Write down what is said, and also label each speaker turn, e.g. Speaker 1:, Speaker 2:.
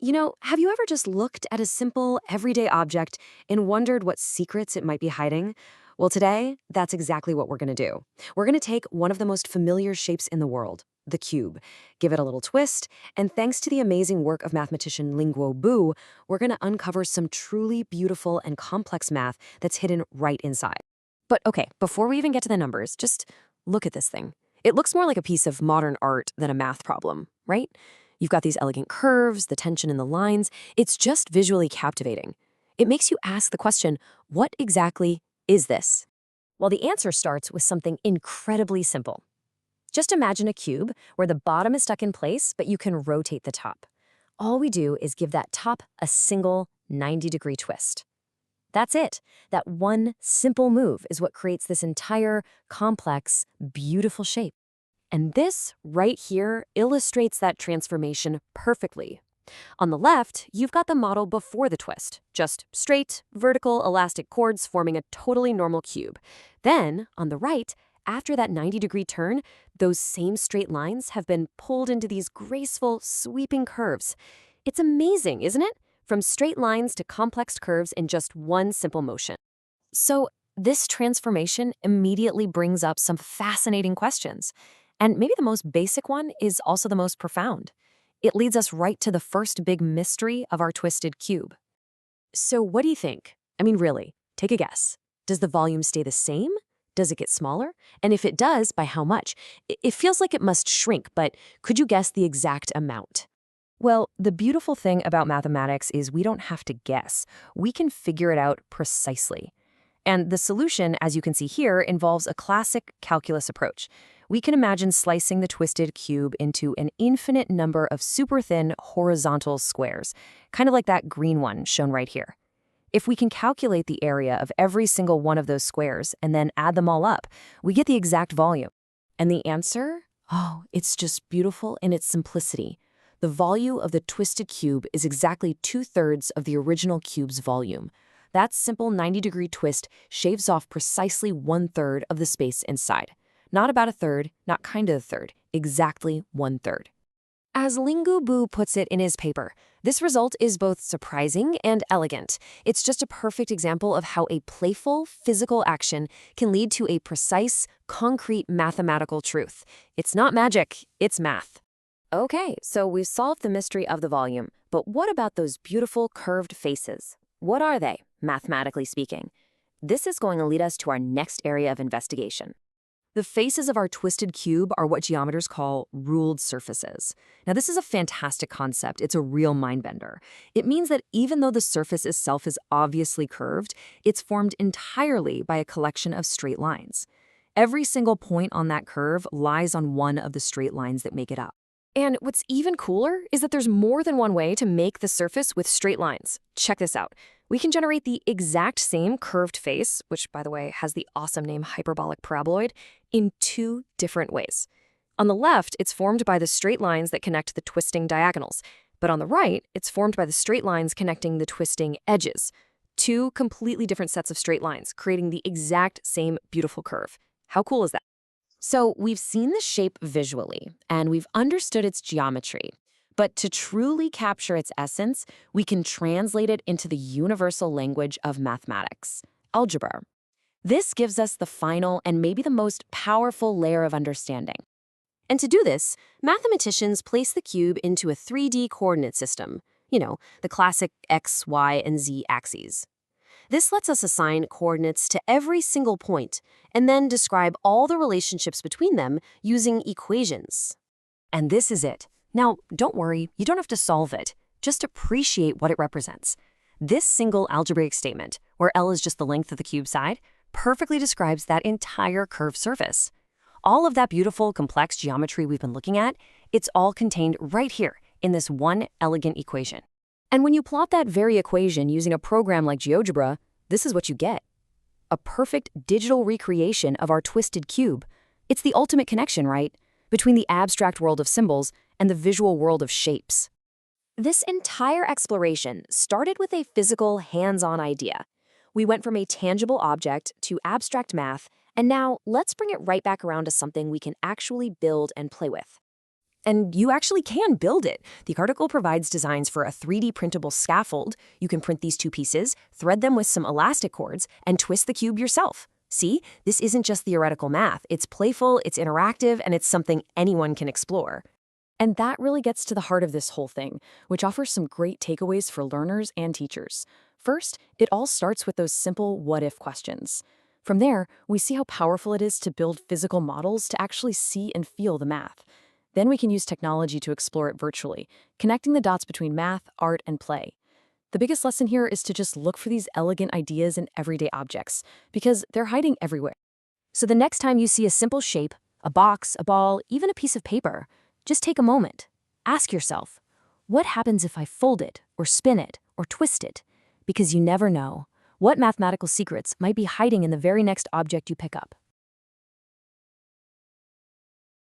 Speaker 1: Have you ever just looked at a simple, everyday object and wondered what secrets it might be hiding? Well, today, that's exactly what we're going to do. We're going to take one of the most familiar shapes in the world, the cube, give it a little twist, and thanks to the amazing work of mathematician Linguo Bu, we're going to uncover some truly beautiful and complex math that's hidden right inside. But okay, before we even get to the numbers, just look at this thing. It looks more like a piece of modern art than a math problem, right? You've got these elegant curves, the tension in the lines. It's just visually captivating. It makes you ask the question, what exactly is this? Well, the answer starts with something incredibly simple. Just imagine a cube where the bottom is stuck in place, but you can rotate the top. All we do is give that top a single 90-degree twist. That's it. That one simple move is what creates this entire, complex, beautiful shape. And this right here illustrates that transformation perfectly. On the left, you've got the model before the twist, just straight, vertical, elastic chords forming a totally normal cube. Then, on the right, after that 90-degree turn, those same straight lines have been pulled into these graceful, sweeping curves. It's amazing, isn't it? From straight lines to complex curves in just one simple motion. So, this transformation immediately brings up some fascinating questions. And maybe the most basic one is also the most profound. It leads us right to the first big mystery of our twisted cube. So what do you think? I mean, really, take a guess. Does the volume stay the same? Does it get smaller? And if it does, by how much? It feels like it must shrink, but could you guess the exact amount? Well, the beautiful thing about mathematics is we don't have to guess. We can figure it out precisely. And the solution, as you can see here, involves a classic calculus approach. We can imagine slicing the twisted cube into an infinite number of super thin horizontal squares, kind of like that green one shown right here. If we can calculate the area of every single one of those squares and then add them all up, we get the exact volume. And the answer? Oh, it's just beautiful in its simplicity. The volume of the twisted cube is exactly 2/3 of the original cube's volume. That simple 90-degree twist shaves off precisely 1/3 of the space inside. Not about a third, not kind of a third, exactly 1/3. As Lingu Bu puts it in his paper, this result is both surprising and elegant. It's just a perfect example of how a playful, physical action can lead to a precise, concrete mathematical truth. It's not magic, it's math. Okay, so we've solved the mystery of the volume, but what about those beautiful curved faces? What are they, mathematically speaking? This is going to lead us to our next area of investigation. The faces of our twisted cube are what geometers call ruled surfaces. Now, this is a fantastic concept. It's a real mind-bender. It means that even though the surface itself is obviously curved, it's formed entirely by a collection of straight lines. Every single point on that curve lies on one of the straight lines that make it up. And what's even cooler is that there's more than one way to make the surface with straight lines. Check this out. We can generate the exact same curved face, which, by the way, has the awesome name hyperbolic paraboloid, in two different ways. On the left, it's formed by the straight lines that connect the twisting diagonals. But on the right, it's formed by the straight lines connecting the twisting edges. Two completely different sets of straight lines, creating the exact same beautiful curve. How cool is that? So we've seen the shape visually, and we've understood its geometry. But to truly capture its essence, we can translate it into the universal language of mathematics, algebra. This gives us the final and maybe the most powerful layer of understanding. And to do this, mathematicians place the cube into a 3D coordinate system, the classic X, Y, and Z axes. This lets us assign coordinates to every single point and then describe all the relationships between them using equations. And this is it. Now, don't worry, you don't have to solve it. Just appreciate what it represents. This single algebraic statement, where L is just the length of the cube side, perfectly describes that entire curved surface. All of that beautiful, complex geometry we've been looking at, it's all contained right here in this one elegant equation. And when you plot that very equation using a program like GeoGebra, this is what you get. A perfect digital recreation of our twisted cube. It's the ultimate connection, right? Between the abstract world of symbols and the visual world of shapes. This entire exploration started with a physical, hands-on idea. We went from a tangible object to abstract math, and now let's bring it right back around to something we can actually build and play with. And you actually can build it. The article provides designs for a 3D printable scaffold. You can print these two pieces, thread them with some elastic cords, and twist the cube yourself. See, this isn't just theoretical math. It's playful, it's interactive, and it's something anyone can explore. And that really gets to the heart of this whole thing, which offers some great takeaways for learners and teachers. First, it all starts with those simple what-if questions. From there, we see how powerful it is to build physical models to actually see and feel the math. Then we can use technology to explore it virtually, connecting the dots between math, art, and play. The biggest lesson here is to just look for these elegant ideas in everyday objects, because they're hiding everywhere. So the next time you see a simple shape, a box, a ball, even a piece of paper, just take a moment. Ask yourself, what happens if I fold it, or spin it, or twist it? Because you never know what mathematical secrets might be hiding in the very next object you pick up.